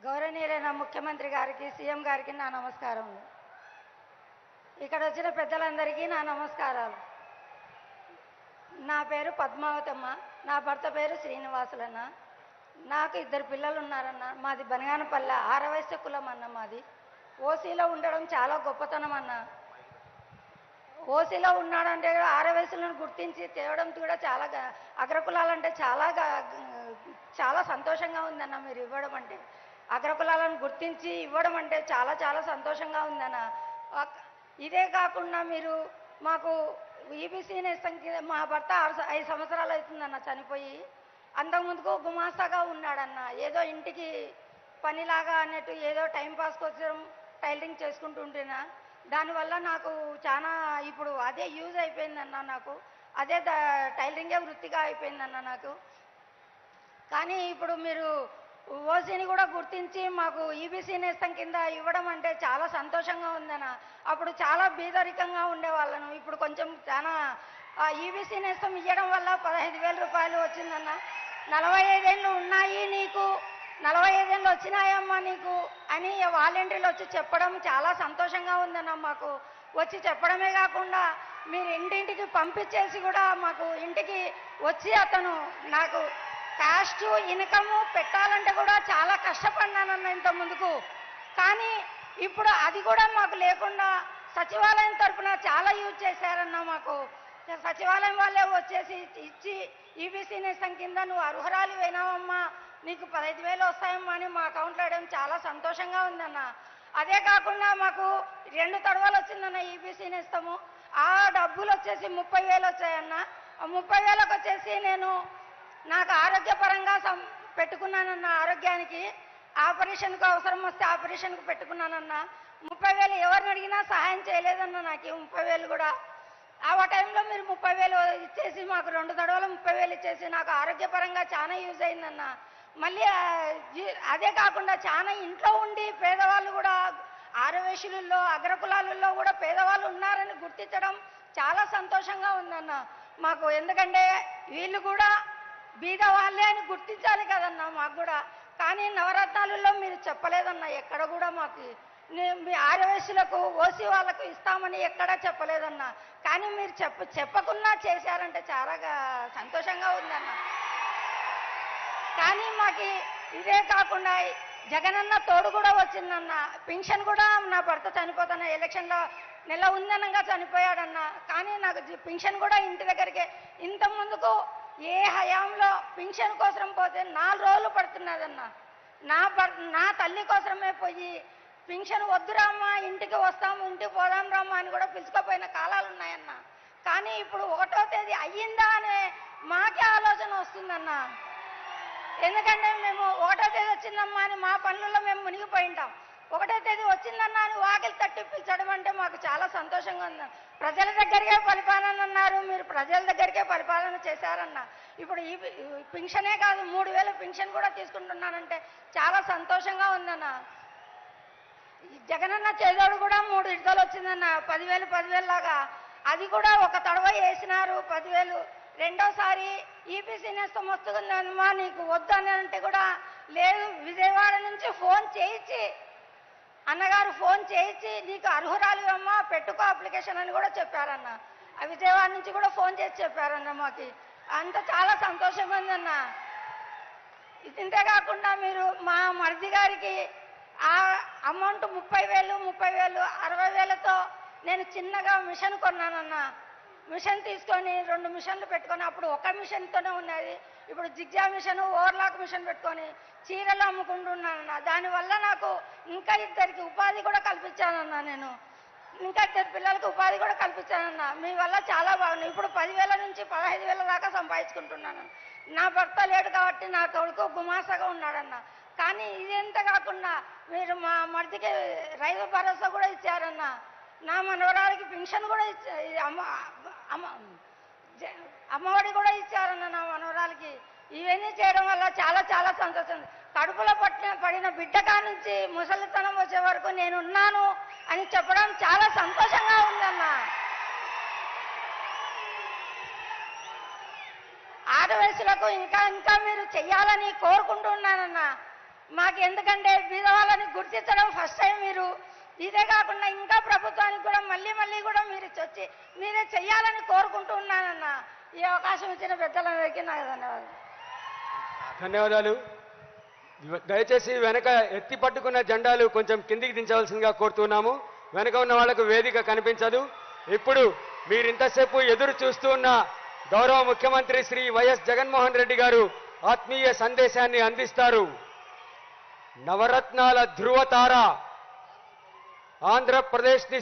గౌరవనీయులైన ముఖ్యమంత్రి గారికి, సీఎం గారికి నా నమస్కారములు. ఇక్కడ వచ్చిన పెద్దలందరికీ నా నమస్కారాలు. నా పేరు పద్మావతమ్మ, నా భర్త పేరు శ్రీనివాసులన్న. నాకు 2 పిల్లలు ఉన్నారన్న. మాది బనగానపల్లె ఆరవయస్సు కులం అన్న. మాది ఓసీలో ఉండడం చాలా గొప్పతనం అన్న. ఓసీలో ఉన్నాడంటే ఆరవయసులను గుర్తించి తేవడం కూడా చాలా అగ్రకులాలంటే చాలా సంతోషంగా ఉందన్న. మీరు ఇవ్వడం అంటే అగ్రకులాలను గుర్తించి ఇవ్వడం అంటే చాలా సంతోషంగా ఉందన్న. ఇదే కాకుండా మీరు మాకు ఈబీసీ నేస్తం కింద మా భర్త 5 సంవత్సరాలు అవుతుందన్న చనిపోయి. అంతకుముందుకు గుమాస్తాగా ఉన్నాడన్న. ఏదో ఇంటికి పనిలాగా అన్నట్టు ఏదో టైంపాస్కి వచ్చడం టైలరింగ్ చేసుకుంటూ ఉంటేనా, దానివల్ల నాకు చాలా ఇప్పుడు అదే యూజ్ అయిపోయిందన్న. నాకు అదే టైలరింగే వృత్తిగా అయిపోయిందన్న నాకు. కానీ ఇప్పుడు మీరు ఓసీని కూడా గుర్తించి మాకు ఈబీసీ నేస్తం కింద ఇవ్వడం అంటే చాలా సంతోషంగా ఉందన్న. అప్పుడు చాలా బీదరికంగా ఉండేవాళ్ళను. ఇప్పుడు కొంచెం చాలా ఈబీసీ నేస్తం ఇవ్వడం వల్ల 15,000 రూపాయలు వచ్చిందన్న. 45 ఏళ్ళు ఉన్నాయి నీకు, 45 ఏళ్ళు వచ్చినాయమ్మా నీకు అని వాలంటీర్లు వచ్చి చెప్పడం చాలా సంతోషంగా ఉందన్న. మాకు వచ్చి చెప్పడమే కాకుండా మీరు ఇంటింటికి పంపించేసి కూడా మాకు ఇంటికి వచ్చి అతను నాకు క్యాస్ట్ ఇన్కమ్ పెట్టాలంటే కూడా చాలా కష్టపడినానన్న ఇంత ముందుకు. కానీ ఇప్పుడు అది కూడా మాకు లేకుండా సచివాలయం తరఫున చాలా యూజ్ చేశారన్న. మాకు సచివాలయం వాళ్ళే వచ్చేసి ఇచ్చి ఈబీసీ నేస్తం కింద నువ్వు అర్హురాలు అయినావమ్మా, నీకు 15,000 వస్తాయమ్మా అని మా అకౌంట్లో వేయడం చాలా సంతోషంగా ఉందన్న. అదే కాకుండా మాకు 2 తడవలు వచ్చిందన్న ఈబీసీ నేస్తము. ఆ డబ్బులు వచ్చేసి 30,000 వచ్చాయన్న. 30,000కి వచ్చేసి నేను నాకు ఆరోగ్యపరంగా పెట్టుకున్నానన్న. ఆరోగ్యానికి ఆపరేషన్కు అవసరం వస్తే ఆపరేషన్కు పెట్టుకున్నానన్న. 30,000 ఎవరిని అడిగినా సహాయం చేయలేదన్న. నాకు 30,000 కూడా ఆ టైంలో మీరు 30,000 ఇచ్చేసి మాకు 2 తడవలు 30,000 ఇచ్చేసి నాకు ఆరోగ్యపరంగా చాలా యూజ్ అయిందన్న. మళ్ళీ అదే కాకుండా చాలా ఇంట్లో ఉండి పేదవాళ్ళు కూడా ఆరవేశులలో అగ్రకులాలలో కూడా పేదవాళ్ళు ఉన్నారని గుర్తించడం చాలా సంతోషంగా ఉందన్న మాకు. ఎందుకంటే వీళ్ళు కూడా బీద వాళ్ళే అని గుర్తించాలి కదన్న మాకు కూడా. కానీ నవరత్నాలలో మీరు చెప్పలేదన్న. ఎక్కడ కూడా మాకు మీ ఆరవేశులకు ఓసీ వాళ్ళకు ఇస్తామని ఎక్కడా చెప్పలేదన్న. కానీ మీరు చెప్పకుండా చేశారంటే చాలా సంతోషంగా ఉందన్న. కానీ మాకు ఇదే కాకుండా జగనన్న తోడు కూడా వచ్చిందన్న. పింఛన్ కూడా నా భర్త చనిపోతున్న ఎలక్షన్లో నెల ఉందనంగా చనిపోయాడన్న. కానీ నాకు పింఛన్ కూడా ఇంటి దగ్గరికే. ఇంత ముందుకు ఏ హయాంలో పింఛన్ కోసం పోతే 4 రోజులు పడుతున్నదన్న. నా తల్లి కోసమే పోయి పింఛన్ వద్దురామ్మా ఇంటికి వస్తాము, ఇంటికి పోదాం రామ్మా అని కూడా పిలుచుకోపోయిన కాలాలు ఉన్నాయన్న. కానీ ఇప్పుడు 1వ తేదీ అయ్యిందా అనే మాకే ఆలోచన వస్తుందన్న. ఎందుకంటే మేము 1వ తేదీ వచ్చిందమ్మా అని మా పనులలో మేము మునిగిపోయి ఉంటాం. 1వ తేదీ వచ్చిందన్నా అని వాకిలి తట్టి పిలిచడం అంటే మాకు చాలా సంతోషంగా ఉంది. ప్రజల దగ్గరికే పరిపాలన అన్నారు, మీరు ప్రజల దగ్గరికే పరిపాలన చేశారన్న. ఇప్పుడు ఈ పింఛనే కాదు 3,000 పింఛన్ కూడా తీసుకుంటున్నానంటే చాలా సంతోషంగా ఉందన్న. జగనన్న చేదోడు కూడా 3 విడతలు వచ్చిందన్న. 10,000 లాగా అది కూడా ఒక తడవ వేసినారు 10,000. రెండోసారి ఈబీసీ నేస్తం వస్తుందమ్మా నీకు వద్దు అని అంటే కూడా లేదు. విజయవాడ నుంచి ఫోన్ చేయించి అన్నగారు ఫోన్ చేయించి నీకు అర్హురాలు అమ్మా పెట్టుకో అప్లికేషన్ అని కూడా చెప్పారన్న. విజయవాడ నుంచి కూడా ఫోన్ చేసి చెప్పారన్న. మాకు అంత చాలా సంతోషంగా ఉందన్న. ఇంతే కాకుండా మీరు మా మరిది గారికి ఆ అమౌంట్ 30,000 60,000తో నేను చిన్నగా మిషన్ కొన్నానన్న. మిషన్ తీసుకొని 2 మిషన్లు పెట్టుకొని అప్పుడు ఒక మిషన్తోనే ఉన్నది. ఇప్పుడు జిగ్జా మిషన్ ఓవర్లాక్ మిషన్ పెట్టుకొని చీరలు అమ్ముకుంటున్నానన్న. దానివల్ల నాకు ఇంకా 2కి ఉపాధి కూడా కల్పించానన్న. నేను ఇంకా 2 పిల్లలకు ఉపాధి కూడా కల్పించానన్న. మీ వల్ల చాలా బాగుంది. ఇప్పుడు 10,000 నుంచి 15,000 దాకా సంపాదించుకుంటున్నాను. నా భర్త లేడు కాబట్టి నా కొడుకు గుమాసగా ఉన్నాడన్న. కానీ ఇదంతా కాకుండా మీరు మా మరిదికి రైతు భరోసా కూడా ఇచ్చారన్న. నా మనవరాలకి పింఛన్ కూడా అమ్మఒడి కూడా ఇచ్చారన్న నా మనవరాలకి. ఇవన్నీ చేయడం వల్ల చాలా సంతోషం. కడుపులో పడిన బిడ్డ కానుంచి ముసలితనం వచ్చే వరకు నేనున్నాను అని చెప్పడం చాలా సంతోషంగా ఉందన్న. ఆడవయసులకు ఇంకా మీరు చెయ్యాలని కోరుకుంటున్నానన్న. మాకు ఎందుకంటే బీదవాళ్ళని గుర్తించడం ఫస్ట్ టైం మీరు. ఇదే కాకుండా ఇంకా ప్రభుత్వానికి కూడా మళ్ళీ కూడా మీరు వచ్చి మీరే చెయ్యాలని కోరుకుంటూ ఉన్నానన్న. ఈ అవకాశం ఇచ్చిన పెద్దలందరికీ నాకు ధన్యవాదాలు. ధన్యవాదాలు. దయచేసి వెనక ఎత్తి పట్టుకున్న జెండాలు కొంచెం కిందికి దించవలసిందిగా కోరుతున్నాము. వెనక ఉన్న వాళ్లకు వేదిక కనిపించదు. ఇప్పుడు మీరింతసేపు ఎదురు చూస్తూ ఉన్న గౌరవ ముఖ్యమంత్రి శ్రీ వైఎస్ జగన్మోహన్ రెడ్డి గారు ఆత్మీయ సందేశాన్ని అందిస్తారు. నవరత్నాల ధృవతార ఆంధ్రప్రదేశ్ ని